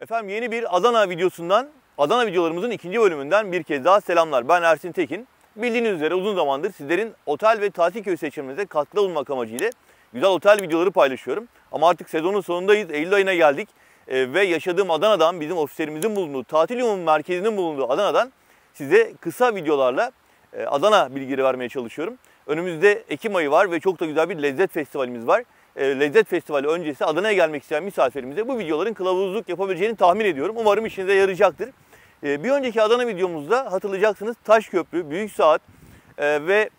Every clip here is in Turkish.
Efendim yeni bir Adana videosundan, Adana videolarımızın ikinci bölümünden bir kez daha selamlar. Ben Ersin Tekin. Bildiğiniz üzere uzun zamandır sizlerin otel ve tatil köyü seçiminize katkıda bulunmak amacıyla güzel otel videoları paylaşıyorum. Ama artık sezonun sonundayız, Eylül ayına geldik ve yaşadığım Adana'dan, bizim ofislerimizin bulunduğu, tatil umum merkezinin bulunduğu Adana'dan size kısa videolarla Adana bilgileri vermeye çalışıyorum. Önümüzde Ekim ayı var ve çok da güzel bir lezzet festivalimiz var. Lezzet Festivali öncesi Adana'ya gelmek isteyen misafirimize bu videoların kılavuzluk yapabileceğini tahmin ediyorum. Umarım işinize yarayacaktır. Bir önceki Adana videomuzda hatırlayacaksınız Taşköprü, Büyüksaat ve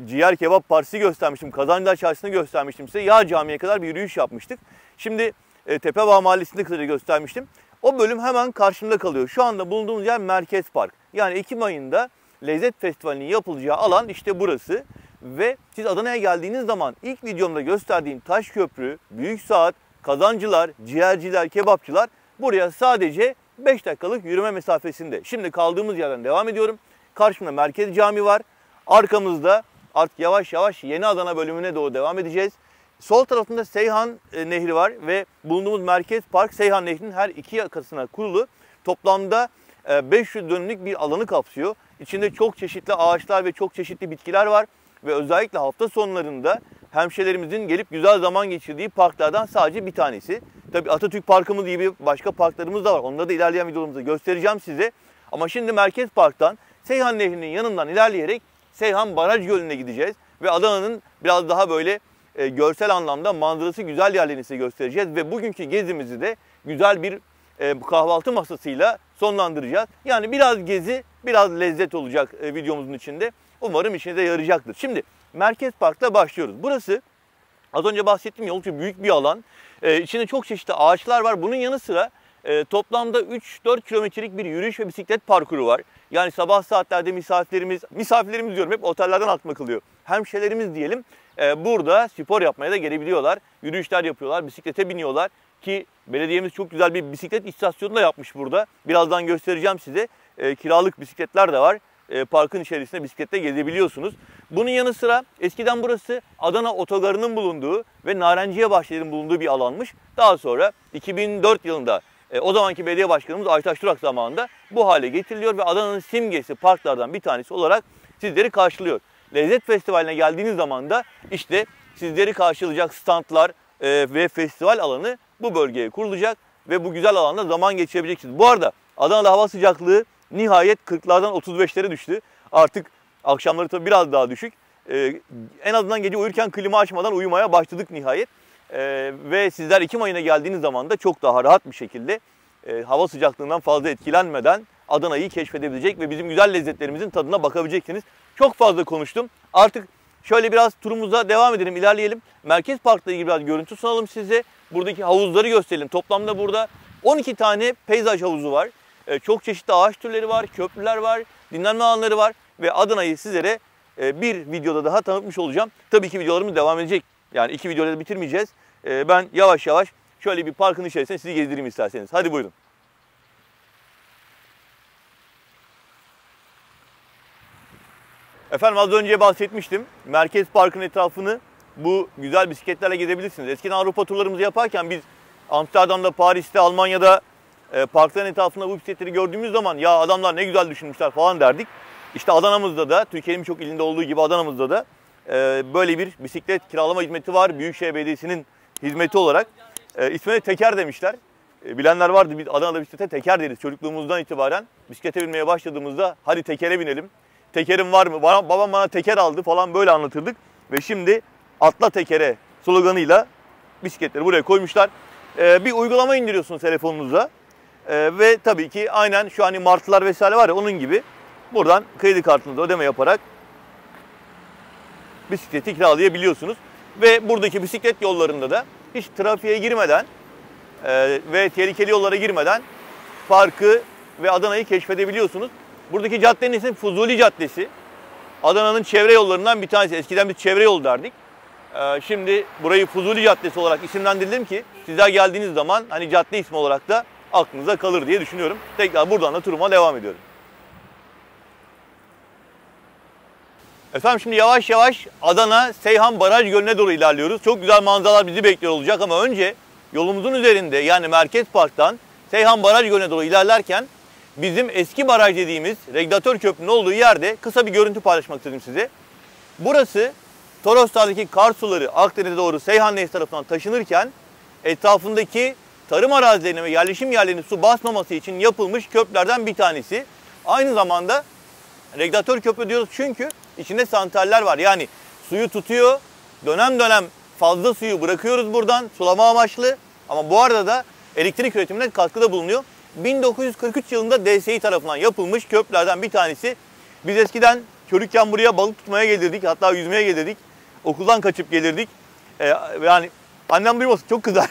Ciğer Kebap Partisi göstermiştim. Kazancılar Çarşısı'nı göstermiştim size. Yağ Camii'ye kadar bir yürüyüş yapmıştık. Şimdi Tepebağ Mahallesi'nde kısaca göstermiştim. O bölüm hemen karşımda kalıyor. Şu anda bulunduğumuz yer Merkez Park. Yani Ekim ayında Lezzet Festivali'nin yapılacağı alan işte burası. Ve siz Adana'ya geldiğiniz zaman ilk videomda gösterdiğim Taşköprü, Büyüksaat, Kazancılar, ciğerciler, kebapçılar buraya sadece 5 dakikalık yürüme mesafesinde. Şimdi kaldığımız yerden devam ediyorum. Karşımda Merkez Camii var. Arkamızda artık yavaş yavaş Yeni Adana bölümüne doğru devam edeceğiz. Sol tarafında Seyhan Nehri var ve bulunduğumuz Merkez Park Seyhan Nehri'nin her iki yakasına kurulu. Toplamda 500 dönümlük bir alanı kapsıyor. İçinde çok çeşitli ağaçlar ve çok çeşitli bitkiler var. Ve özellikle hafta sonlarında hemşehrilerimizin gelip güzel zaman geçirdiği parklardan sadece bir tanesi. Tabii Atatürk Parkımız gibi başka parklarımız da var. Onları da ilerleyen videolarımızda göstereceğim size. Ama şimdi Merkez Park'tan Seyhan Nehri'nin yanından ilerleyerek Seyhan Baraj Gölü'ne gideceğiz. Ve Adana'nın biraz daha böyle görsel anlamda manzarası güzel yerlerini size göstereceğiz. Ve bugünkü gezimizi de güzel bir kahvaltı masasıyla sonlandıracağız. Yani biraz gezi, biraz lezzet olacak videomuzun içinde. Umarım işinize yarayacaktır. Şimdi Merkez Park'ta başlıyoruz. Burası az önce bahsettiğim oldukça büyük bir alan. İçinde çok çeşitli ağaçlar var. Bunun yanı sıra toplamda 3-4 kilometrelik bir yürüyüş ve bisiklet parkuru var. Yani sabah saatlerde misafirlerimiz diyorum hep otellerden aklıma kalıyor. Hemşehrilerimiz diyelim burada spor yapmaya da gelebiliyorlar. Yürüyüşler yapıyorlar, bisiklete biniyorlar ki belediyemiz çok güzel bir bisiklet istasyonu da yapmış burada. Birazdan göstereceğim size. Kiralık bisikletler de var. Parkın içerisinde bisikletle gezebiliyorsunuz. Bunun yanı sıra eskiden burası Adana Otogarı'nın bulunduğu ve Narenciye Bahçeleri'nin bulunduğu bir alanmış. Daha sonra 2004 yılında o zamanki belediye başkanımız Aytaş Durak zamanında bu hale getiriliyor ve Adana'nın simgesi parklardan bir tanesi olarak sizleri karşılıyor. Lezzet Festivali'ne geldiğiniz zaman da işte sizleri karşılayacak standlar ve festival alanı bu bölgeye kurulacak ve bu güzel alanda zaman geçirebileceksiniz. Bu arada Adana'da hava sıcaklığı nihayet 40'lardan 35'lere düştü. Artık akşamları tabii biraz daha düşük. En azından gece uyurken klima açmadan uyumaya başladık nihayet. Ve sizler Ekim ayına geldiğiniz zaman da çok daha rahat bir şekilde hava sıcaklığından fazla etkilenmeden Adana'yı keşfedebilecek ve bizim güzel lezzetlerimizin tadına bakabileceksiniz. Çok fazla konuştum. Artık şöyle biraz turumuza devam edelim, ilerleyelim. Merkez Park'la ilgili biraz görüntü sunalım size. Buradaki havuzları gösterelim. Toplamda burada 12 tane peyzaj havuzu var. Çok çeşitli ağaç türleri var, köprüler var, dinlenme alanları var ve Adana'yı sizlere bir videoda daha tanıtmış olacağım. Tabii ki videolarımız devam edecek. Yani 2 videoda bitirmeyeceğiz. Ben yavaş yavaş şöyle bir parkın içerisinde sizi gezdireyim isterseniz. Hadi buyurun. Efendim az önce bahsetmiştim. Merkez Park'ın etrafını bu güzel bisikletlerle gezebilirsiniz. Eskiden Avrupa turlarımızı yaparken biz Amsterdam'da, Paris'te, Almanya'da parkların etrafında bu bisikletleri gördüğümüz zaman ya adamlar ne güzel düşünmüşler falan derdik. İşte Adana'mızda da, Türkiye'nin birçok ilinde olduğu gibi Adana'mızda da böyle bir bisiklet kiralama hizmeti var. Büyükşehir Belediyesi'nin hizmeti olarak. İsmine teker demişler. Bilenler vardı, biz Adana'da bisiklete teker deriz. Çocukluğumuzdan itibaren bisiklete binmeye başladığımızda hadi tekere binelim. Tekerim var mı? Babam bana teker aldı falan böyle anlatırdık. Ve şimdi atla tekere sloganıyla bisikletleri buraya koymuşlar. Bir uygulama indiriyorsunuz telefonunuza. Ve tabii ki aynen şu hani martılar vesaire var ya onun gibi buradan kredi kartınızla ödeme yaparak bisikleti kiralayabiliyorsunuz. Ve buradaki bisiklet yollarında da hiç trafiğe girmeden ve tehlikeli yollara girmeden parkı ve Adana'yı keşfedebiliyorsunuz. Buradaki caddenin ismi Fuzuli Caddesi. Adana'nın çevre yollarından bir tanesi. Eskiden biz çevre yolu derdik. Şimdi burayı Fuzuli Caddesi olarak isimlendirdim ki sizler geldiğiniz zaman hani cadde ismi olarak da aklınıza kalır diye düşünüyorum. Tekrar buradan da turuma devam ediyorum. Efendim şimdi yavaş yavaş Adana Seyhan Baraj Gölü'ne doğru ilerliyoruz. Çok güzel manzaralar bizi bekliyor olacak ama önce yolumuzun üzerinde yani Merkez Park'tan Seyhan Baraj Gölü'ne doğru ilerlerken bizim eski baraj dediğimiz regülatör köprünün olduğu yerde kısa bir görüntü paylaşmak istedim size. Burası Toros Dağı'ndaki kar suları Akdeniz'e doğru Seyhan Nehri tarafından taşınırken etrafındaki tarım arazilerine ve yerleşim yerlerine su basmaması için yapılmış köprülerden bir tanesi. Aynı zamanda regülatör köprü diyoruz çünkü içinde santraller var. Yani suyu tutuyor, dönem dönem fazla suyu bırakıyoruz buradan sulama amaçlı. Ama bu arada da elektrik üretimine katkıda bulunuyor. 1943 yılında DSİ tarafından yapılmış köprülerden bir tanesi. Biz eskiden çocukken buraya balık tutmaya gelirdik, hatta yüzmeye gelirdik. Okuldan kaçıp gelirdik. Yani annem duymasın, çok kızar.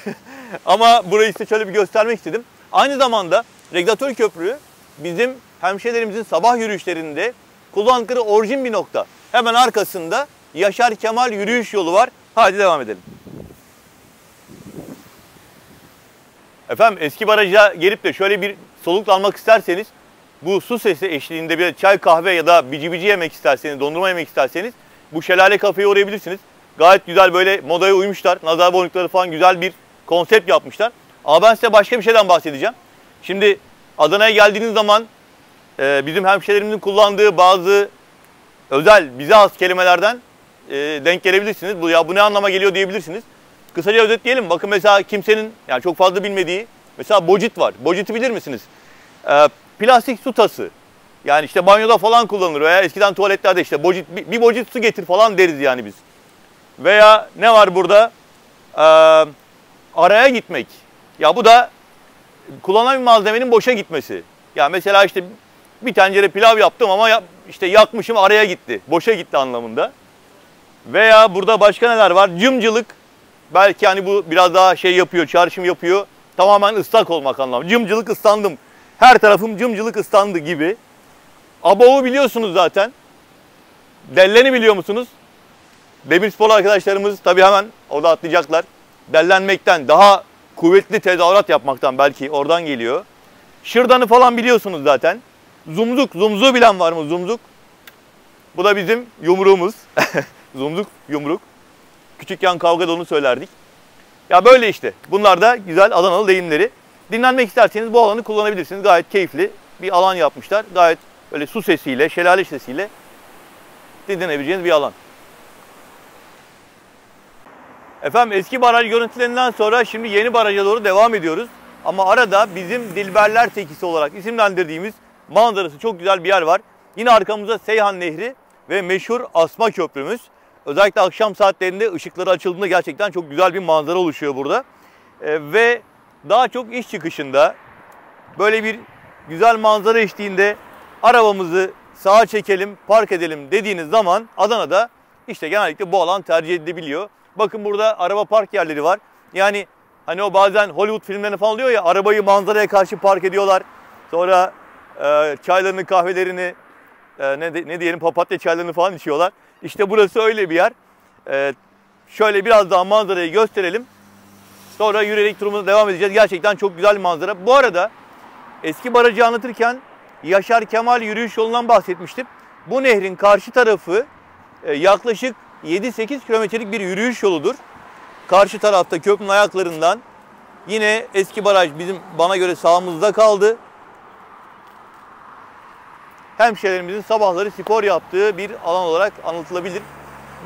Ama burayı size şöyle bir göstermek istedim. Aynı zamanda regülatör köprü bizim hemşehrilerimizin sabah yürüyüşlerinde kullandıkları orijin bir nokta. Hemen arkasında Yaşar Kemal yürüyüş yolu var. Hadi devam edelim. Efendim eski baraja gelip de şöyle bir soluk almak isterseniz, bu su sesi eşliğinde bir çay kahve ya da bici bici yemek isterseniz, dondurma yemek isterseniz bu şelale kafeye uğrayabilirsiniz. Gayet güzel, böyle modaya uymuşlar. Nazar boncukları falan, güzel bir konsept yapmışlar. Ama ben size başka bir şeyden bahsedeceğim. Şimdi Adana'ya geldiğiniz zaman bizim hemşehrilerimizin kullandığı bazı özel, bize has kelimelerden denk gelebilirsiniz. Bu ne anlama geliyor diyebilirsiniz. Kısaca özetleyelim. Bakın mesela kimsenin yani çok fazla bilmediği mesela bocit var. Bocit'i bilir misiniz? Plastik su tası. Yani işte banyoda falan kullanılır veya eskiden tuvaletlerde işte bocit, bir bocit su getir falan deriz yani biz. Veya ne var burada? Araya gitmek. Ya bu da kullanılan bir malzemenin boşa gitmesi. Ya mesela işte bir tencere pilav yaptım ama işte yakmışım, araya gitti. Boşa gitti anlamında. Veya burada başka neler var? Cımcılık. Belki hani bu biraz daha şey yapıyor, çağrışım yapıyor. Tamamen ıslak olmak anlamında. Cımcılık, ıslandım. Her tarafım cımcılık ıslandı gibi. Abov'u biliyorsunuz zaten. Delleni biliyor musunuz? Demirspor arkadaşlarımız tabii hemen orada atlayacaklar. Dellenmekten, daha kuvvetli tezahürat yapmaktan belki oradan geliyor. Şırdanı falan biliyorsunuz zaten. Zumzuk, zumzuğu bilen var mı zumzuk? Bu da bizim yumruğumuz. Zumzuk, yumruk. Küçükken kavgada onu söylerdik. Ya böyle işte. Bunlar da güzel Adanalı deyimleri. Dinlenmek isterseniz bu alanı kullanabilirsiniz. Gayet keyifli bir alan yapmışlar. Gayet böyle su sesiyle, şelale sesiyle dinlenebileceğiniz bir alan. Efendim eski baraj görüntülerinden sonra şimdi yeni baraja doğru devam ediyoruz. Ama arada bizim Dilberler Tekisi olarak isimlendirdiğimiz manzarası çok güzel bir yer var. Yine arkamızda Seyhan Nehri ve meşhur Asma Köprümüz. Özellikle akşam saatlerinde ışıkları açıldığında gerçekten çok güzel bir manzara oluşuyor burada. Ve daha çok iş çıkışında böyle bir güzel manzara eşliğinde arabamızı sağa çekelim, park edelim dediğiniz zaman Adana'da işte genellikle bu alan tercih edilebiliyor. Bakın burada araba park yerleri var. Yani hani o bazen Hollywood filmlerinde falan oluyor ya, arabayı manzaraya karşı park ediyorlar. Sonra çaylarını, kahvelerini, ne diyelim, papatya çaylarını falan içiyorlar. İşte burası öyle bir yer. Şöyle biraz daha manzarayı gösterelim. Sonra yürüyerek turumuza devam edeceğiz. Gerçekten çok güzel bir manzara. Bu arada eski barajı anlatırken Yaşar Kemal yürüyüş yolundan bahsetmiştim. Bu nehrin karşı tarafı yaklaşık 7-8 kilometrelik bir yürüyüş yoludur. Karşı tarafta köprünün ayaklarından yine eski baraj bizim bana göre sağımızda kaldı. Hemşehrilerimizin sabahları spor yaptığı bir alan olarak anlatılabilir.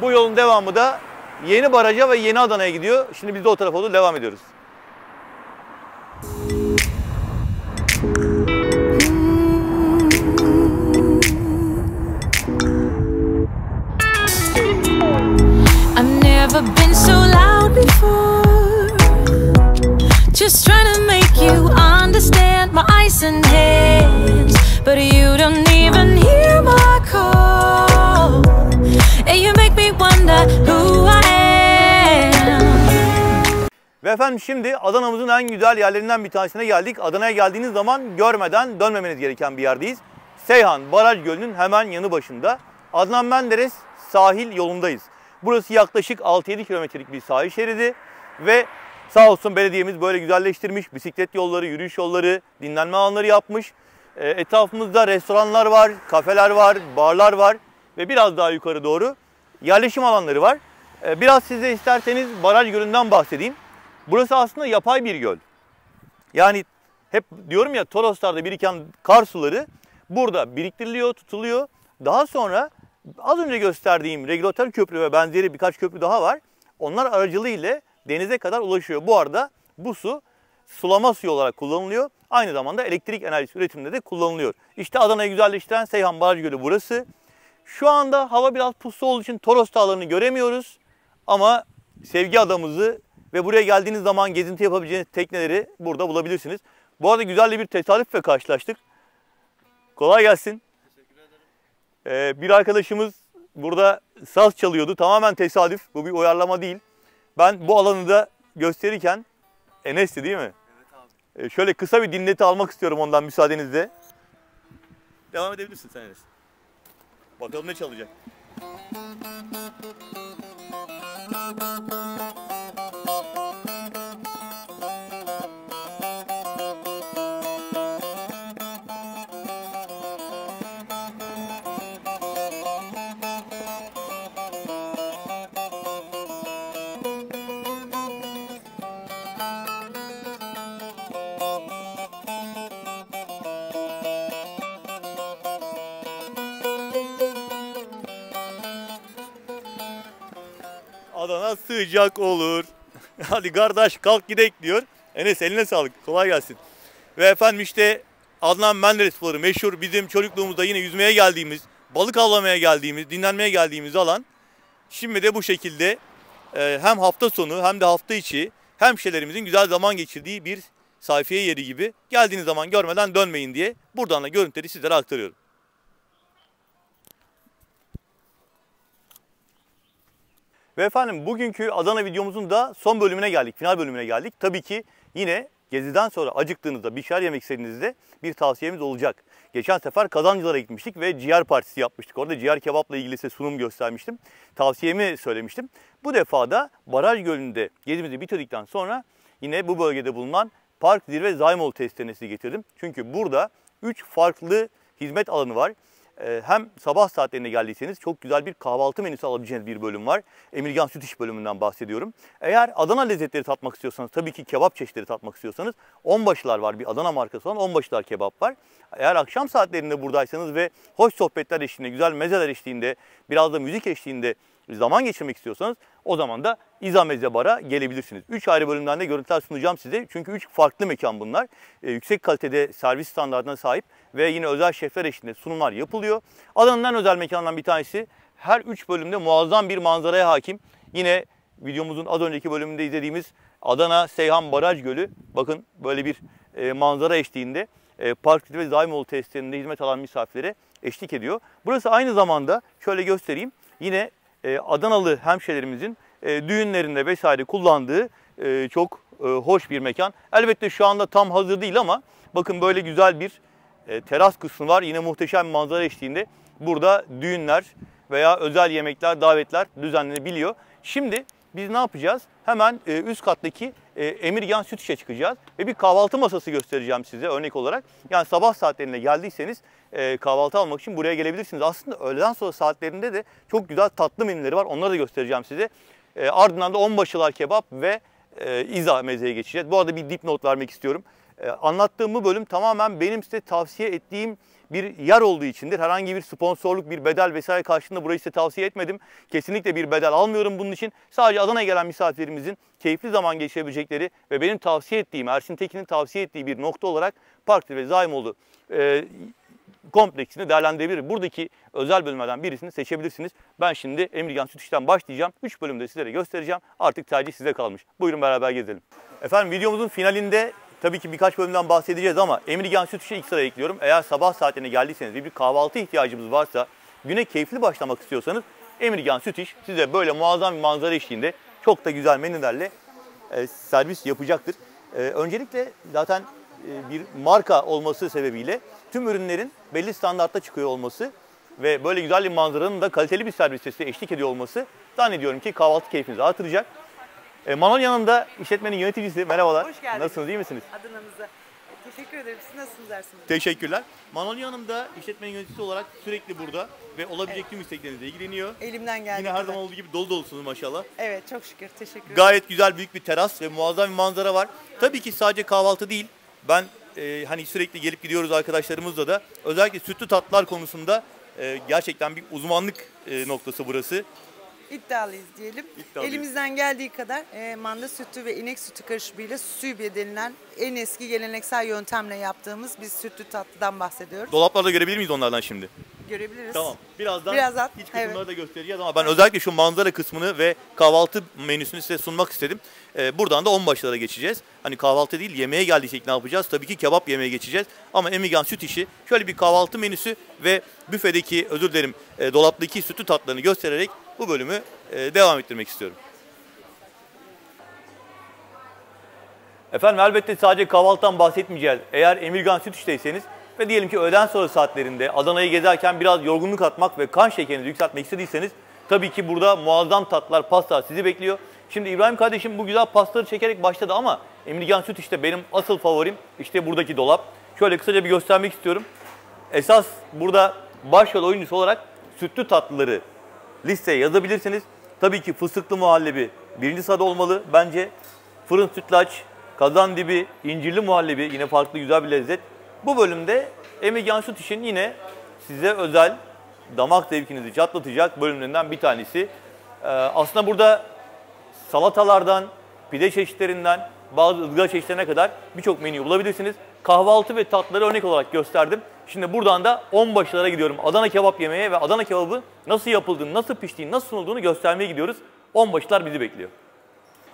Bu yolun devamı da Yeni Baraj'a ve Yeni Adana'ya gidiyor. Şimdi biz de o tarafa doğru devam ediyoruz. I've never been so loud before. Just trying to make you understand my eyes and hands, but you don't even hear my call. And you make me wonder who I am. Ve efendim şimdi Adana'mızın en güzel yerlerinden bir tanesine geldik. Adana'ya geldiğiniz zaman görmeden dönmemeniz gereken bir yerdeyiz. Seyhan Baraj Gölü'nün hemen yanı başında Adnan Menderes sahil yolundayız. Burası yaklaşık 6-7 kilometrelik bir sahil şeridi ve sağ olsun belediyemiz böyle güzelleştirmiş. Bisiklet yolları, yürüyüş yolları, dinlenme alanları yapmış. Etrafımızda restoranlar var, kafeler var, barlar var ve biraz daha yukarı doğru yerleşim alanları var. Biraz size isterseniz Baraj Gölü'nden bahsedeyim. Burası aslında yapay bir göl. Yani hep diyorum ya, Toroslar'da biriken kar suları burada biriktiriliyor, tutuluyor. Daha sonra az önce gösterdiğim regülatör köprü ve benzeri birkaç köprü daha var. Onlar aracılığıyla denize kadar ulaşıyor. Bu arada bu su sulama suyu olarak kullanılıyor. Aynı zamanda elektrik enerjisi üretiminde de kullanılıyor. İşte Adana'yı güzelleştiren Seyhan Baraj Gölü burası. Şu anda hava biraz puslu olduğu için Toros Dağları'nı göremiyoruz. Ama Sevgi Adamızı ve buraya geldiğiniz zaman gezinti yapabileceğiniz tekneleri burada bulabilirsiniz. Bu arada güzel bir tesadüfle karşılaştık. Kolay gelsin. Teşekkür ederim. Bir arkadaşımız burada saz çalıyordu. Tamamen tesadüf. Bu bir uyarlama değil. Ben bu alanı da gösterirken Enes'ti değil mi? Evet abi. Şöyle kısa bir dinleti almak istiyorum ondan müsaadenizle. Devam edebilirsin sen Enes. Bakalım ne çalacak. Adana sıcak olur. Hadi kardeş kalk gidek diyor. Enes eline sağlık. Kolay gelsin. Ve efendim işte Adnan Menderes Suları meşhur, bizim çocukluğumuzda yine yüzmeye geldiğimiz, balık avlamaya geldiğimiz, dinlenmeye geldiğimiz alan. Şimdi de bu şekilde hem hafta sonu hem de hafta içi hemşehrilerimizin güzel zaman geçirdiği bir sayfiye yeri gibi. Geldiğiniz zaman görmeden dönmeyin diye buradan da görüntüleri sizlere aktarıyorum. Ve efendim bugünkü Adana videomuzun da son bölümüne geldik, final bölümüne geldik. Tabii ki yine geziden sonra acıktığınızda, bir şeyler yemek istediğinizde bir tavsiyemiz olacak. Geçen sefer Kazancılar'a gitmiştik ve ciğer partisi yapmıştık. Orada ciğer kebapla ilgili size sunum göstermiştim. Tavsiyemi söylemiştim. Bu defa da Baraj Gölü'nde gezimizi bitirdikten sonra yine bu bölgede bulunan Park Zirve Zaymoğlu tesislerine sizi getirdim. Çünkü burada 3 farklı hizmet alanı var. Hem sabah saatlerine geldiyseniz çok güzel bir kahvaltı menüsü alabileceğiniz bir bölüm var. Emirgan Süt İş bölümünden bahsediyorum. Eğer Adana lezzetleri tatmak istiyorsanız, tabii ki kebap çeşitleri tatmak istiyorsanız Onbaşılar var. Bir Adana markası olan Onbaşılar kebap var. Eğer akşam saatlerinde buradaysanız ve hoş sohbetler eşliğinde, güzel mezeler eşliğinde, biraz da müzik eşliğinde zaman geçirmek istiyorsanız o zaman da İza Meze Bar'a gelebilirsiniz. 3 ayrı bölümden de görüntüler sunacağım size. Çünkü 3 farklı mekan bunlar. Yüksek kalitede servis standartına sahip ve yine özel şefler eşliğinde sunumlar yapılıyor. Adana'nın en özel mekanından bir tanesi, her 3 bölümde muazzam bir manzaraya hakim. Yine videomuzun az önceki bölümünde izlediğimiz Adana Seyhan Baraj Gölü. Bakın böyle bir manzara eşliğinde Park ve Zaymoğlu tesislerinde hizmet alan misafirlere eşlik ediyor. Burası aynı zamanda şöyle göstereyim. Yine Adanalı hemşehrilerimizin düğünlerinde vesaire kullandığı çok hoş bir mekan. Elbette şu anda tam hazır değil ama bakın böyle güzel bir teras kısmı var. Yine muhteşem bir manzara eşliğinde burada düğünler veya özel yemekler, davetler düzenlenebiliyor. Şimdi biz ne yapacağız? Hemen üst kattaki Emirgan Süt İş'e çıkacağız ve bir kahvaltı masası göstereceğim size örnek olarak. Yani sabah saatlerinde geldiyseniz kahvaltı almak için buraya gelebilirsiniz. Aslında öğleden sonra saatlerinde de çok güzel tatlı menüleri var. Onları da göstereceğim size. Ardından da Onbaşılar kebap ve İza mezeye geçeceğiz. Bu arada bir dipnot vermek istiyorum. Anlattığım bu bölüm tamamen benim size tavsiye ettiğim bir yer olduğu içindir. Herhangi bir sponsorluk, bir bedel vesaire karşılığında burayı size tavsiye etmedim. Kesinlikle bir bedel almıyorum bunun için. Sadece Adana'ya gelen misafirlerimizin keyifli zaman geçirebilecekleri ve benim tavsiye ettiğim, Ersin Tekin'in tavsiye ettiği bir nokta olarak Park ve Zaymoğlu kompleksini değerlendirebilir. Buradaki özel bölümlerden birisini seçebilirsiniz. Ben şimdi Emirgan Süt İş'ten başlayacağım. 3 bölümde sizlere göstereceğim. Artık tercih size kalmış. Buyurun beraber gezelim. Efendim videomuzun finalinde tabii ki birkaç bölümden bahsedeceğiz ama Emirgan Süt İş'e ilk sıraya ekliyorum. Eğer sabah saatlerine geldiyseniz ve bir kahvaltı ihtiyacımız varsa, güne keyifli başlamak istiyorsanız Emirgan Süt İş size böyle muazzam bir manzara eşliğinde çok da güzel menülerle servis yapacaktır. Öncelikle zaten bir marka olması sebebiyle tüm ürünlerin belli standartta çıkıyor olması ve böyle güzel bir manzaranın da kaliteli bir servis size eşlik ediyor olması zannediyorum ki kahvaltı keyfinizi artıracak. Manol yanımda işletmenin yöneticisi. Merhabalar. Hoş geldiniz. Nasılsınız, iyi misiniz? Adana'mıza. Teşekkür ederim. Siz nasılsınız Ersin Bey? Teşekkürler. Manol yanımda işletmenin yöneticisi olarak sürekli burada ve olabilecek tüm isteklerinizle ilgileniyor. Elimden geldiği Yine her kadar. zaman olduğu gibi dolu dolusunuz maşallah. Evet, çok şükür. Teşekkür ederim. Gayet güzel büyük bir teras ve muazzam bir manzara var. Tabii ki sadece kahvaltı değil. Ben hani sürekli gelip gidiyoruz arkadaşlarımızla da. Özellikle sütlü tatlılar konusunda gerçekten bir uzmanlık noktası burası. İddialıyız diyelim. İddialıyız. Elimizden geldiği kadar manda sütü ve inek sütü karışımıyla sübye denilen en eski geleneksel yöntemle yaptığımız bir sütlü tatlıdan bahsediyoruz. Dolaplarda görebilir miyiz onlardan şimdi? Görebiliriz. Tamam. Birazdan iç kısımları evet. da göstereceğiz ama ben özellikle şu manzara kısmını ve kahvaltı menüsünü size sunmak istedim. Buradan da onbaşlara geçeceğiz. Hani kahvaltı değil, yemeğe geldiysek ne yapacağız? Tabii ki kebap yemeye geçeceğiz. Ama Emirgan Süt İşi şöyle bir kahvaltı menüsü ve büfedeki, dolaptaki sütlü tatlarını göstererek bu bölümü devam ettirmek istiyorum. Efendim elbette sadece kahvaltıdan bahsetmeyeceğiz. Eğer Emirgan Süt İş'teyseniz ve diyelim ki öğleden sonra saatlerinde Adana'yı gezerken biraz yorgunluk atmak ve kan şekerinizi yükseltmek istediyseniz tabii ki burada muazzam tatlar, pastalar sizi bekliyor. Şimdi İbrahim kardeşim bu güzel pastaları çekerek başladı ama Emirgan Süt İş'te benim asıl favorim işte buradaki dolap. Şöyle kısaca bir göstermek istiyorum. Esas burada başrol oyuncusu olarak sütlü tatlıları listeye yazabilirsiniz. Tabii ki fıstıklı muhallebi birinci sırada olmalı bence. Fırın sütlaç, kazandibi, incirli muhallebi yine farklı güzel bir lezzet. Bu bölümde Emirgan Süt İş'in yine size özel damak zevkinizi çatlatacak bölümlerinden bir tanesi. Aslında burada salatalardan, pide çeşitlerinden, bazı ızgara çeşitlerine kadar birçok menü bulabilirsiniz. Kahvaltı ve tatlıları örnek olarak gösterdim. Şimdi buradan da onbaşılara gidiyorum. Adana kebap yemeye ve Adana kebabı nasıl yapıldığını, nasıl piştiğini, nasıl sunulduğunu göstermeye gidiyoruz. Onbaşılar bizi bekliyor.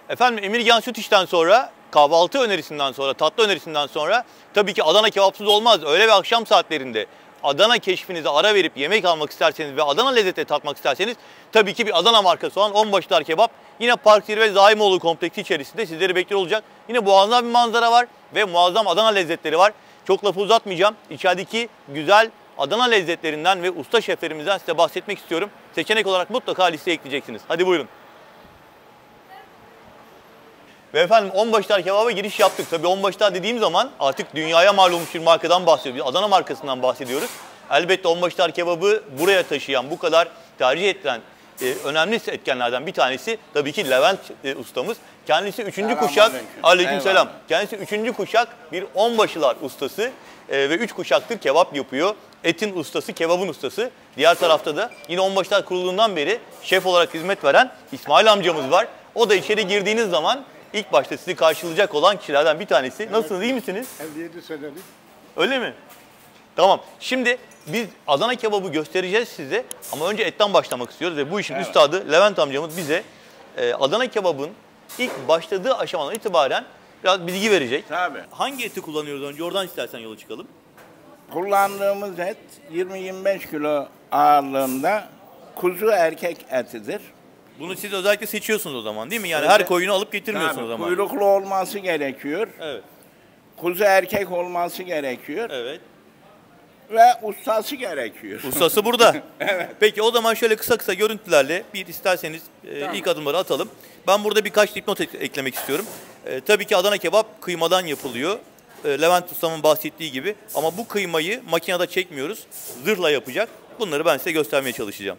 Efendim Emirgan Süt İş'ten sonra, kahvaltı önerisinden sonra, tatlı önerisinden sonra tabii ki Adana kebapsız olmaz. Öğle ve akşam saatlerinde Adana keşfinize ara verip yemek almak isterseniz ve Adana lezzeti tatmak isterseniz tabii ki bir Adana markası olan Onbaşılar Kebap yine Park Zirve Zaimoğlu kompleksi içerisinde sizleri bekliyor olacak. Yine muazzam bir manzara var ve muazzam Adana lezzetleri var. Çok lafı uzatmayacağım. İçerideki güzel Adana lezzetlerinden ve usta şeflerimizden size bahsetmek istiyorum. Seçenek olarak mutlaka listeye ekleyeceksiniz. Hadi buyurun. Ve efendim Onbaşılar Kebap'a giriş yaptık. Tabii Onbaşılar dediğim zaman artık dünyaya mal olmuş bir markadan bahsediyoruz. Adana markasından bahsediyoruz. Elbette Onbaşılar Kebap'ı buraya taşıyan, bu kadar tercih edilen önemli etkenlerden bir tanesi tabii ki Levent ustamız. Kendisi 3. kuşak, aleykümselam. Kendisi 3. kuşak bir Onbaşılar ustası ve 3 kuşaktır kebap yapıyor. Etin ustası, kebabın ustası. Diğer tarafta da yine Onbaşılar kurulduğundan beri şef olarak hizmet veren İsmail amcamız var. O da içeri girdiğiniz zaman İlk başta sizi karşılayacak olan kişilerden bir tanesi. Evet. Nasılsınız, iyi misiniz? 57 senelik. Öyle mi? Tamam. Şimdi biz Adana kebabı göstereceğiz size ama önce etten başlamak istiyoruz ve bu işin üstadı Levent amcamız bize Adana kebabın ilk başladığı aşamadan itibaren biraz bilgi verecek. Tabii. Hangi eti kullanıyoruz önce? Oradan istersen yola çıkalım. Kullandığımız et 20-25 kilo ağırlığında kuzu erkek etidir. Bunu siz özellikle seçiyorsunuz o zaman değil mi? Yani her koyunu alıp getirmiyorsunuz ama. Kuyruklu olması gerekiyor. Evet. Kuzu erkek olması gerekiyor. Evet. Ve ustası gerekiyor. Ustası burada. Evet. Peki o zaman şöyle kısa kısa görüntülerle bir isterseniz ilk adımları atalım. Ben burada birkaç dipnot eklemek istiyorum. Tabii ki Adana kebap kıymadan yapılıyor. Levent ustamın bahsettiği gibi. Ama bu kıymayı makinede çekmiyoruz. Zırhla yapacak. Bunları ben size göstermeye çalışacağım.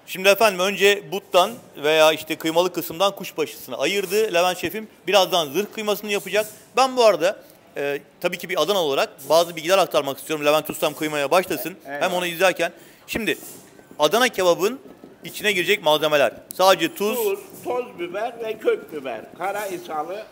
Şimdi efendim önce buttan veya işte kıymalı kısımdan kuşbaşısını ayırdı Levent şefim. Birazdan zırh kıymasını yapacak. Ben bu arada tabii ki bir Adana olarak bazı bilgiler aktarmak istiyorum. Levent ustam kıymaya başlasın. Evet. Hem onu izlerken. Şimdi Adana kebabın içine girecek malzemeler. Sadece tuz, toz biber ve kök biber. Kara isalı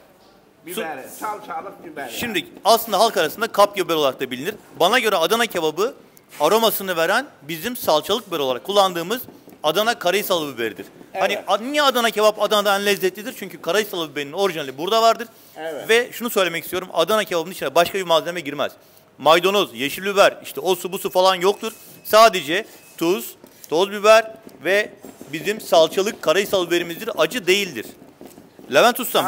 biber, salçalık biber. Şimdi aslında halk arasında kapya biber olarak da bilinir. Bana göre Adana kebabı aromasını veren bizim salçalık biber olarak kullandığımız Adana Karahisalı biberidir. Evet. Hani niye Adana kebap Adana'da en lezzetlidir? Çünkü Karahisalı biberinin orijinali burada vardır. Evet. Ve şunu söylemek istiyorum. Adana kebabının içine başka bir malzeme girmez. Maydanoz, yeşil biber, işte o su bu su falan yoktur. Sadece tuz, toz biber ve bizim salçalık Karahisalı biberimizdir. Acı değildir. Levent ustam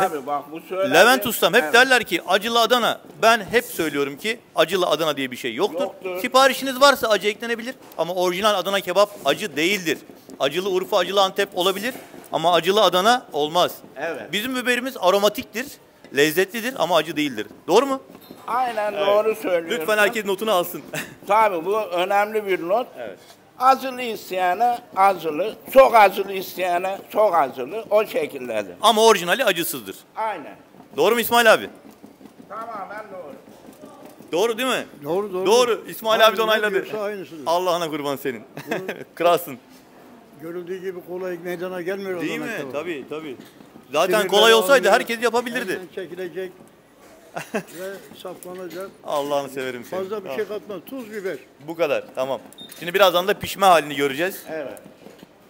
Levent ustam hep derler ki acılı Adana. Ben hep söylüyorum ki acılı Adana diye bir şey yoktur. Siparişiniz varsa acı eklenebilir ama orijinal Adana kebap acı değildir. Acılı Urfa, acılı Antep olabilir ama acılı Adana olmaz. Evet. Bizim biberimiz aromatiktir, lezzetlidir ama acı değildir. Doğru mu? Aynen doğru söylüyorsun. Lütfen herkes notunu alsın. Tabii bu önemli bir not. Evet. Azılı isteyene azılı, çok azılı isteyene çok azılı, o şekildedir. Ama orijinali acısızdır. Aynen. Doğru mu İsmail abi? Tamamen doğru. Doğru değil mi? Doğru doğru. Doğru. İsmail abi de Aynen, ne onayladı. diyorsa aynısıdır. Allah'ına kurban senin. Kralsın. Görüldüğü gibi kolay meydana gelmiyor. Değil Adana mi? kebabı. Tabii tabii. Zaten Sinirleri kolay olsaydı alınıyor, herkes yapabilirdi. hemen çekilecek ve saplanacak. Allah'ını severim seni. Fazla bir şey katma. Tuz, biber. Bu kadar. Tamam. Şimdi birazdan da pişme halini göreceğiz. Evet.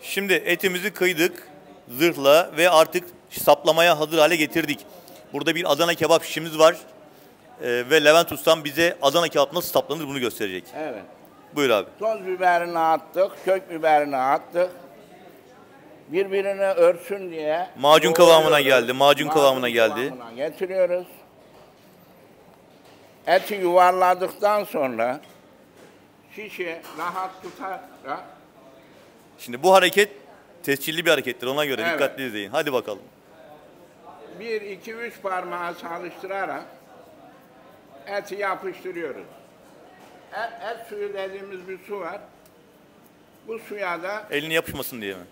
Şimdi etimizi kıydık zırhla ve artık saplamaya hazır hale getirdik. Burada bir Adana kebap şişimiz var. Ve Levent Ustam bize Adana kebap nasıl saplanır bunu gösterecek. Evet. Buyur abi. Toz biberini attık, kök biberini attık. Birbirini örsün diye. Macun kıvamına yoğuruyoruz. geldi, macun kıvamına geldi. Kıvamına getiriyoruz. Eti yuvarladıktan sonra şişi rahat tutarak Şimdi bu hareket tescilli bir harekettir. Ona göre Evet. dikkatli izleyin. Hadi bakalım. 1, 2, 3 parmağı çalıştırarak eti yapıştırıyoruz. Et suyu dediğimiz bir su var. Bu suya da Elini yapışmasın diye mi?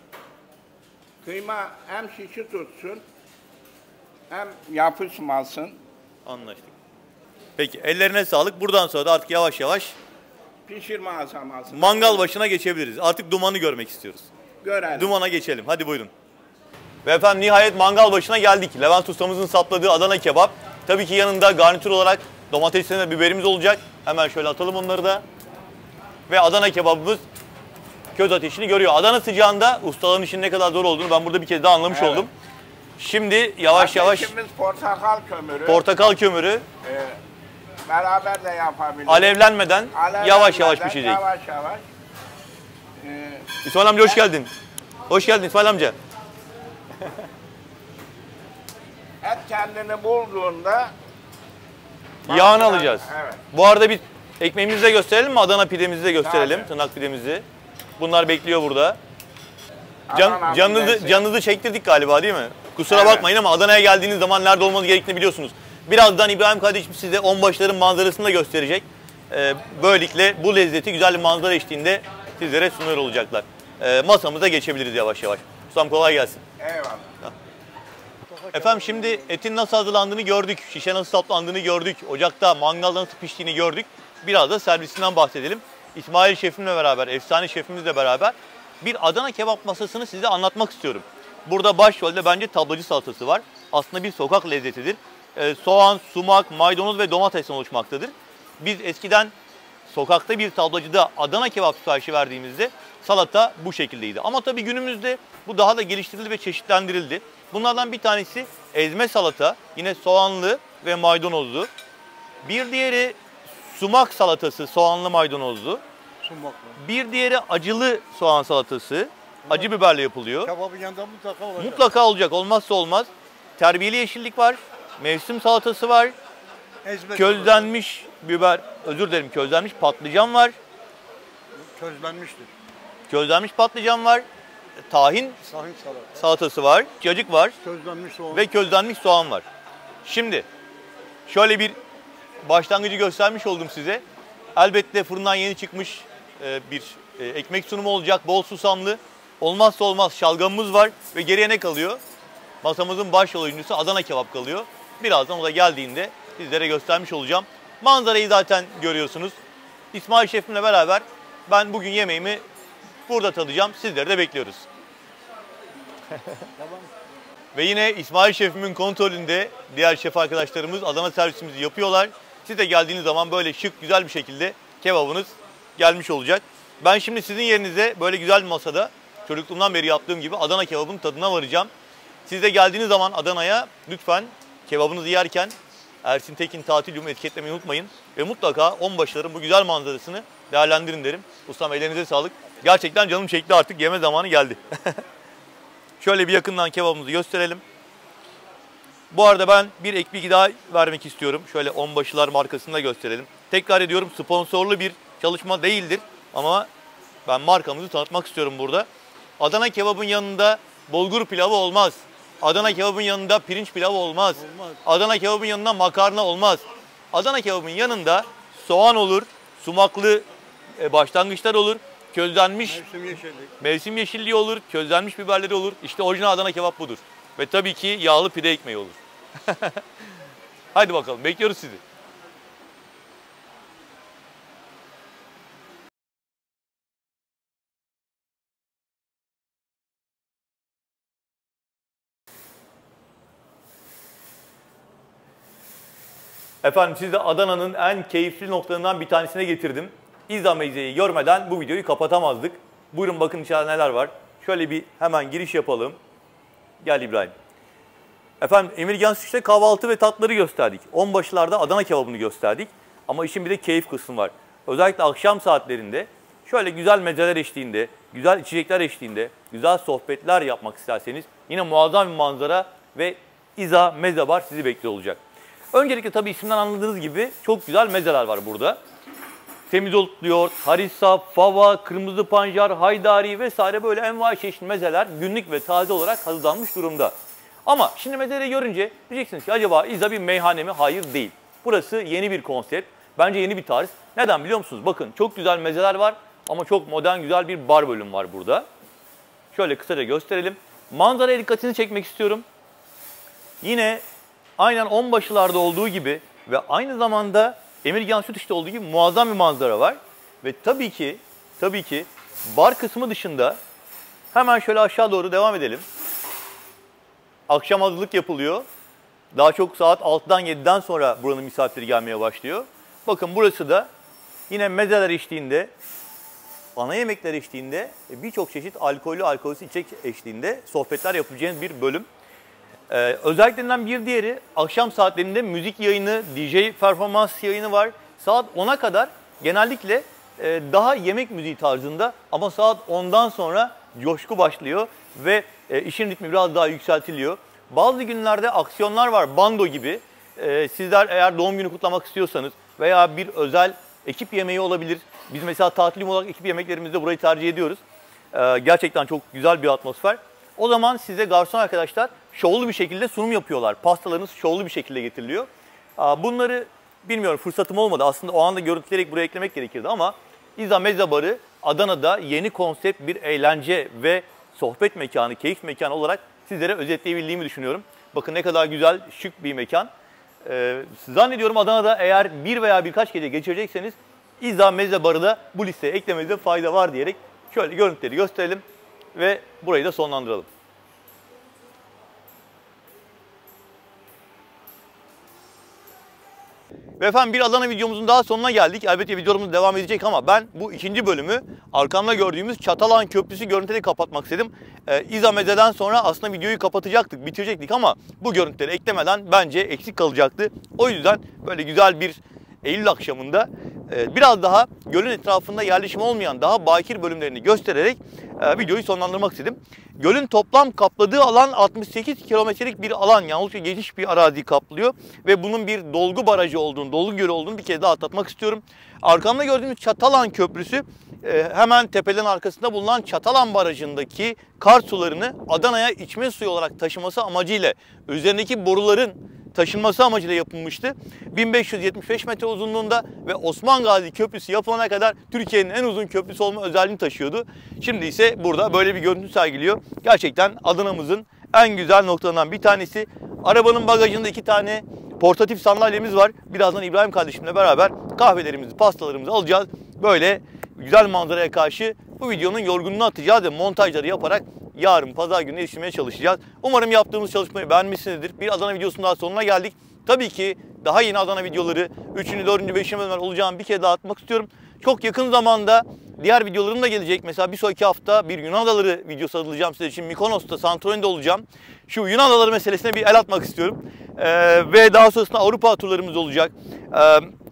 kıyma hem şişi tutsun hem yapışmasın. Anlaştık. Peki ellerine sağlık. Buradan sonra da artık yavaş yavaş Pişirme aşaması. mangal başına geçebiliriz. Artık dumanı görmek istiyoruz. Görelim. Dumana geçelim. Hadi buyurun. Ve efendim nihayet mangal başına geldik. Levent ustamızın sapladığı Adana kebap. Tabii ki yanında garnitür olarak domatesle ve biberimiz olacak. Hemen şöyle atalım onları da. Ve Adana kebabımız köz ateşini görüyor. Adana sıcağında ustaların işin ne kadar zor olduğunu ben burada bir kez daha anlamış Evet. oldum. Şimdi yavaş yavaş Ateşimiz portakal kömürü. portakal kömürü Beraber de yapabiliriz. alevlenmeden yavaş yavaş Alevlenmeden pişecek. Yavaş yavaş. İsmail amca hoş geldin. Hoş geldin İsmail amca. Et kendini bulduğunda Yağını alacağız. Evet. Bu arada bir ekmeğimizi de gösterelim mi? Adana pidemizi de gösterelim. Tabii. Tırnak pidemizi. Bunlar bekliyor burada. Adana pidesi. Canınızı çektirdik galiba değil mi? Kusura Evet. bakmayın ama Adana'ya geldiğiniz zaman nerede olmanız gerektiğini biliyorsunuz. Birazdan İbrahim kardeşim size onbaşıların manzarasını da gösterecek. Böylelikle bu lezzeti güzel bir manzara eşliğinde sizlere sunuyor olacaklar. Masamıza geçebiliriz yavaş yavaş. Ustam kolay gelsin. Eyvallah. Efendim şimdi etin nasıl hazırlandığını gördük. Şişe nasıl saplandığını gördük. Ocakta mangalda nasıl piştiğini gördük. Biraz da servisinden bahsedelim. İsmail şefimle beraber, efsane şefimizle beraber bir Adana kebap masasını size anlatmak istiyorum. Burada başrolde bence tablacı salatası var. Aslında bir sokak lezzetidir. Soğan, sumak, maydanoz ve domatesten oluşmaktadır. Biz eskiden sokakta bir tablacıda Adana kebap siparişi verdiğimizde salata bu şekildeydi. Ama tabii günümüzde bu daha da geliştirildi ve çeşitlendirildi. Bunlardan bir tanesi ezme salata, yine soğanlı ve maydanozlu. Bir diğeri sumak salatası, soğanlı maydanozlu. Sumakla. Bir diğeri acılı soğan salatası, acı biberle yapılıyor. Kebabın yanında mutlaka olacak. Mutlaka olacak, olmazsa olmaz. Terbiyeli yeşillik var, mevsim salatası var, Ezme közlenmiş biber, özür dilerim, közlenmiş patlıcan var. közlenmiştir. Közlenmiş patlıcan var, tahin Sahil salata. salatası var, cacık var Közlenmiş soğan. ve közlenmiş soğan var. Şimdi şöyle bir başlangıcı göstermiş oldum size. Elbette fırından yeni çıkmış bir ekmek sunumu olacak, bol susamlı. Olmazsa olmaz şalgamımız var ve geriye ne kalıyor? Masamızın başrol oyuncusu Adana kebap kalıyor. Birazdan o da geldiğinde sizlere göstermiş olacağım. Manzarayı zaten görüyorsunuz. İsmail şefimle beraber ben bugün yemeğimi burada tadacağım. Sizleri de bekliyoruz. Ve yine İsmail şefimin kontrolünde diğer şef arkadaşlarımız Adana servisimizi yapıyorlar. Siz de geldiğiniz zaman böyle şık, güzel bir şekilde kebabınız gelmiş olacak. Ben şimdi sizin yerinize böyle güzel bir masada çocukluğumdan beri yaptığım gibi Adana kebabının tadına varacağım. Siz de geldiğiniz zaman Adana'ya lütfen kebabınızı yerken Ersin Tekin Tatil Yumu etiketlemeyi unutmayın. Ve mutlaka onbaşıların bu güzel manzarasını değerlendirin derim. Ustam ellerinize sağlık. Gerçekten canım çekti, artık yeme zamanı geldi. Şöyle bir yakından kebabımızı gösterelim. Bu arada ben bir ek bilgi daha vermek istiyorum. Şöyle onbaşılar markasını da gösterelim. Tekrar ediyorum, sponsorlu bir çalışma değildir. Ama ben markamızı tanıtmak istiyorum burada. Adana kebabın yanında bulgur pilavı olmaz. Adana kebabın yanında pirinç pilavı olmaz. Adana kebabın yanında makarna olmaz. Adana kebabın yanında soğan olur, sumaklı başlangıçlar olur, közlenmiş Mevsim yeşillik. mevsim yeşilliği olur, közlenmiş biberleri olur. İşte orijinal Adana kebap budur. Ve tabii ki yağlı pide ekmeği olur. Haydi bakalım, bekliyoruz sizi. Efendim sizi de Adana'nın en keyifli noktalarından bir tanesine getirdim. İza Meze'yi görmeden bu videoyu kapatamazdık. Buyurun bakın içeride neler var. Şöyle bir hemen giriş yapalım. Gel İbrahim. Efendim Emirgan Sush'te kahvaltı ve tatları gösterdik. Onbaşılarda Adana kebabını gösterdik. Ama işin bir de keyif kısmı var. Özellikle akşam saatlerinde şöyle güzel mezeler eşliğinde, güzel içecekler eşliğinde, güzel sohbetler yapmak isterseniz yine muazzam bir manzara ve İza Meze Bar sizi bekliyor olacak. Öncelikle tabii isimden anladığınız gibi çok güzel mezeler var burada. Semizotlu yoğurt, harissa, fava, kırmızı pancar, haydari vesaire böyle envai çeşit mezeler günlük ve taze olarak hazırlanmış durumda. Ama şimdi mezeleri görünce diyeceksiniz ki acaba İza bir meyhane mi? Hayır değil. Burası yeni bir konsept. Bence yeni bir tarz. Neden biliyor musunuz? Bakın çok güzel mezeler var ama çok modern güzel bir bar bölüm var burada. Şöyle kısaca gösterelim. Manzaraya dikkatini çekmek istiyorum. Yine aynen onbaşılarda olduğu gibi ve aynı zamanda Emirgan Sütüç'te olduğu gibi muazzam bir manzara var. Ve tabii ki bar kısmı dışında hemen şöyle aşağı doğru devam edelim. Akşam hazırlık yapılıyor. Daha çok saat 6'dan 7'den sonra buranın misafirleri gelmeye başlıyor. Bakın burası da yine mezeler eşliğinde, ana yemekler eşliğinde, birçok çeşit alkollü alkolsüz içecek eşliğinde sohbetler yapacağınız bir bölüm. Özelliklerinden bir diğeri akşam saatlerinde müzik yayını, DJ performans yayını var. Saat 10'a kadar genellikle daha yemek müziği tarzında ama saat 10'dan sonra coşku başlıyor ve işin ritmi biraz daha yükseltiliyor. Bazı günlerde aksiyonlar var, bando gibi. Sizler eğer doğum günü kutlamak istiyorsanız veya bir özel ekip yemeği olabilir. Biz mesela tatilim olarak ekip yemeklerimizde burayı tercih ediyoruz. Gerçekten çok güzel bir atmosfer. O zaman size garson arkadaşlar şovlu bir şekilde sunum yapıyorlar. Pastalarınız şovlu bir şekilde getiriliyor. Bunları bilmiyorum fırsatım olmadı. Aslında o anda görüntüleyerek buraya eklemek gerekirdi ama İza Meze Barı Adana'da yeni konsept bir eğlence ve sohbet mekanı, keyif mekanı olarak sizlere özetleyebildiğimi düşünüyorum. Bakın ne kadar güzel, şık bir mekan. Zannediyorum Adana'da eğer bir veya birkaç gece geçirecekseniz İza Meze Barı da bu listeye eklemenizde fayda var diyerek şöyle görüntüleri gösterelim ve burayı da sonlandıralım. Ve efendim bir Adana videomuzun daha sonuna geldik. Elbette videomuz devam edecek ama ben bu ikinci bölümü arkamda gördüğümüz Çatalan Köprüsü görüntüleri kapatmak istedim. İza Meze'den sonra aslında videoyu kapatacaktık, bitirecektik ama bu görüntüleri eklemeden bence eksik kalacaktı. O yüzden böyle güzel bir Eylül akşamında biraz daha gölün etrafında yerleşim olmayan daha bakir bölümlerini göstererek videoyu sonlandırmak istedim. Gölün toplam kapladığı alan 68 kilometrelik bir alan, yani oldukça geniş bir arazi kaplıyor ve bunun bir dolgu barajı olduğunu, dolgu gölü olduğunu bir kez daha atlatmak istiyorum. Arkamda gördüğümüz Çatalan Köprüsü hemen tepelerin arkasında bulunan Çatalan Barajı'ndaki kar sularını Adana'ya içme suyu olarak taşıması amacıyla üzerindeki boruların taşınması amacıyla yapılmıştı. 1575 metre uzunluğunda ve Osman Gazi Köprüsü yapılana kadar Türkiye'nin en uzun köprüsü olma özelliğini taşıyordu. Şimdi ise burada böyle bir görüntü sergiliyor. Gerçekten Adana'mızın en güzel noktalarından bir tanesi. Arabanın bagajında 2 tane portatif sandalyemiz var. Birazdan İbrahim kardeşimle beraber kahvelerimizi, pastalarımızı alacağız. Böyle güzel manzaraya karşı bu videonun yorgunluğunu atacağız ve montajları yaparak yarın pazar günü yetiştirmeye çalışacağız. Umarım yaptığımız çalışmayı beğenmişsinizdir. Bir Adana videosunun daha sonuna geldik. Tabii ki daha yeni Adana videoları 3. 4. 5. bölümler olacağını bir kere daha atmak istiyorum. Çok yakın zamanda diğer videolarım da gelecek. Mesela bir sonraki hafta bir Yunan adaları videosu hazırlayacağım size için. Mikonos'ta, Santorini'de olacağım. Şu Yunan adaları meselesine bir el atmak istiyorum. Ve daha sonrasında Avrupa turlarımız olacak.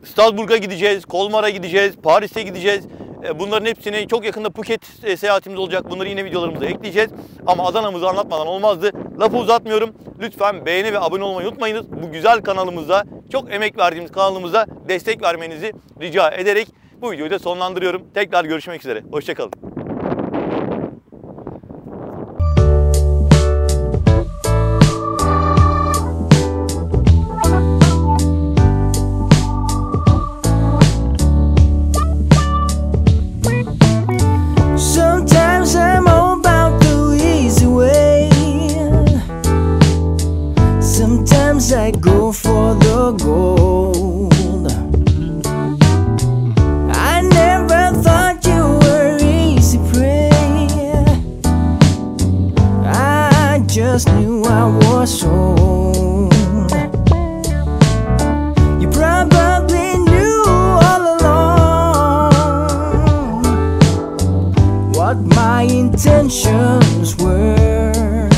Strasbourg'a gideceğiz, Kolmar'a gideceğiz, Paris'e gideceğiz. Bunların hepsini çok yakında Phuket seyahatimiz olacak. Bunları yine videolarımıza ekleyeceğiz. Ama Adana'mızı anlatmadan olmazdı. Lafı uzatmıyorum. Lütfen beğeni ve abone olmayı unutmayınız. Bu güzel kanalımıza, çok emek verdiğimiz kanalımıza destek vermenizi rica ederek bu videoyu da sonlandırıyorum. Tekrar görüşmek üzere. Hoşçakalın. Sometimes I'm about the easy way. Sometimes I go for the gold. I never thought you were easy. my intentions were.